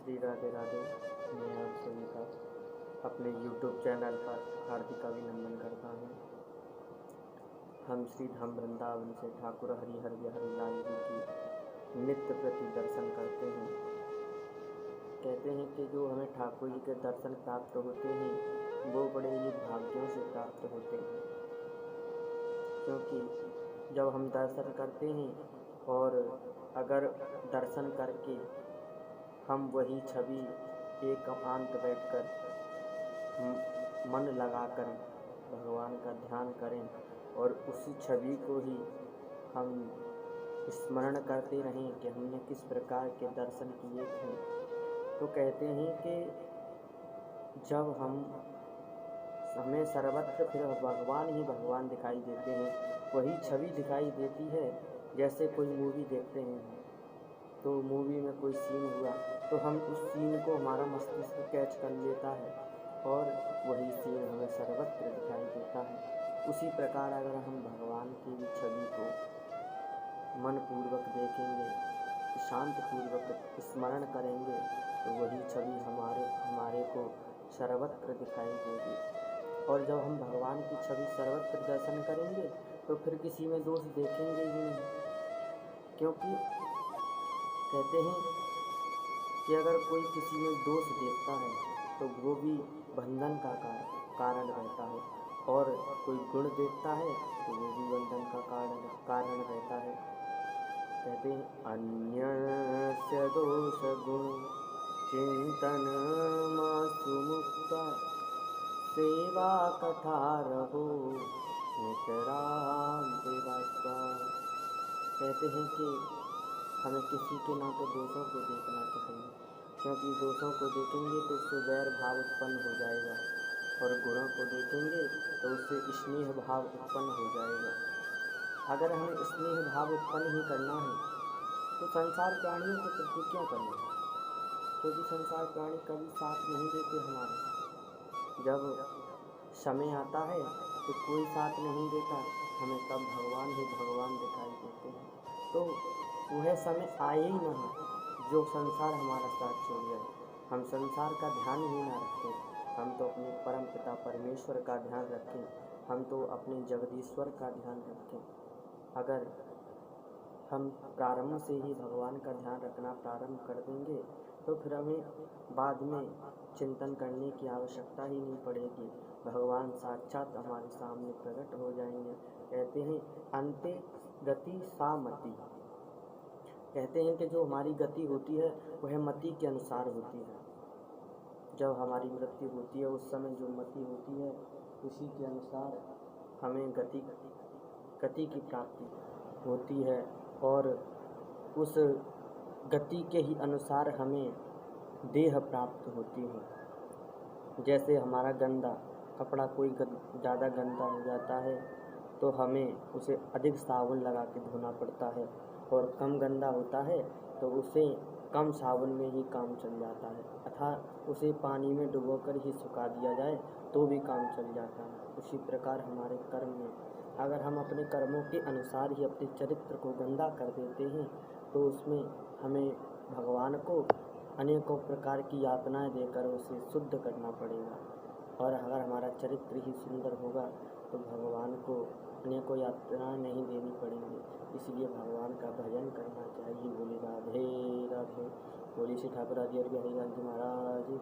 श्री राधे राधे। मैं आप सभी का अपने YouTube चैनल पर हार्दिक अभिनंदन करता हूँ। हम श्री धाम वृंदावन से ठाकुर हरिहर बिहारी लाल जी की नित्य प्रति दर्शन करते हैं। कहते हैं कि जो हमें ठाकुर जी के दर्शन प्राप्त होते हैं वो बड़े ही भाग्यों से प्राप्त होते हैं, क्योंकि जब हम दर्शन करते हैं और अगर दर्शन करके हम वही छवि एकांत बैठकर मन लगाकर भगवान का ध्यान करें और उसी छवि को ही हम स्मरण करते रहें कि हमने किस प्रकार के दर्शन किए थे, तो कहते हैं कि जब हमें सर्वत्र फिर भगवान ही भगवान दिखाई देते हैं, वही छवि दिखाई देती है। जैसे कोई मूवी देखते हैं तो मूवी में कोई सीन हुआ तो हम उस सीन को हमारा मस्तिष्क कैच कर लेता है और वही सीन हमें सर्वत्र दिखाई देता है। उसी प्रकार अगर हम भगवान की छवि को मनपूर्वक देखेंगे, शांतपूर्वक स्मरण करेंगे तो वही छवि हमारे को सर्वत्र दिखाई देगी। और जब हम भगवान की छवि सर्वत्र दर्शन करेंगे तो फिर किसी में दोष देखेंगे ही नहीं, क्योंकि कहते हैं कि अगर कोई किसी में दोष देखता है तो वो भी बंधन का कारण रहता है, और कोई गुण देखता है तो वो भी बंधन का कारण रहता है। कहते हैं अन्यस्य दोष गुण चिंतन मासु मुक्ता सेवा कथा रहो नितराम देवास्वा। कहते हैं कि हमें किसी के ना तो दोषों को देखना चाहिए, क्योंकि दोषों को देखेंगे तो उससे वैर भाव उत्पन्न हो जाएगा, और गुणों को देखेंगे तो उससे स्नेह भाव उत्पन्न हो जाएगा। अगर हमें स्नेह भाव उत्पन्न ही करना है तो संसार प्राणियों के प्रति क्या करना है, क्योंकि संसार प्राणी कभी साथ नहीं देते हमारे। जब समय आता है तो कोई साथ नहीं देता हमें, तब भगवान ही भगवान दिखाई देते हैं। तो वह समय आए ही ना जो संसार हमारा साथ छोड़ जाए, हम संसार का ध्यान ही ना रखें, हम तो अपने परम पिता परमेश्वर का ध्यान रखें, हम तो अपने जगदीश्वर का ध्यान रखें। अगर हम प्रारंभ से ही भगवान का ध्यान रखना प्रारंभ कर देंगे तो फिर हमें बाद में चिंतन करने की आवश्यकता ही नहीं पड़ेगी, भगवान साक्षात हमारे सामने प्रकट हो जाएंगे। कहते हैं अंते गति सा मति। कहते हैं कि जो हमारी गति होती है वह मति के अनुसार होती है। जब हमारी मृत्यु होती है उस समय जो मति होती है उसी के अनुसार हमें गति की प्राप्ति होती है, और उस गति के ही अनुसार हमें देह प्राप्त होती है। जैसे हमारा गंदा कपड़ा कोई ज़्यादा गंदा हो जाता है तो हमें उसे अधिक साबुन लगा के धोना पड़ता है, और कम गंदा होता है तो उसे कम साबुन में ही काम चल जाता है, अर्थात उसे पानी में डुबोकर ही सुखा दिया जाए तो भी काम चल जाता है। उसी प्रकार हमारे कर्म में अगर हम अपने कर्मों के अनुसार ही अपने चरित्र को गंदा कर देते हैं तो उसमें हमें भगवान को अनेकों प्रकार की यातनाएं देकर उसे शुद्ध करना पड़ेगा। और अगर हमारा चरित्र ही सुंदर होगा तो भगवान को अनेकों यातनाएं नहीं देनी पड़ेंगी। इसलिए भगवान का भजन करना चाहिए। बोले राधे राधे। बोली श्री ठाकुर हरिहर बिहारी लाल जी महाराज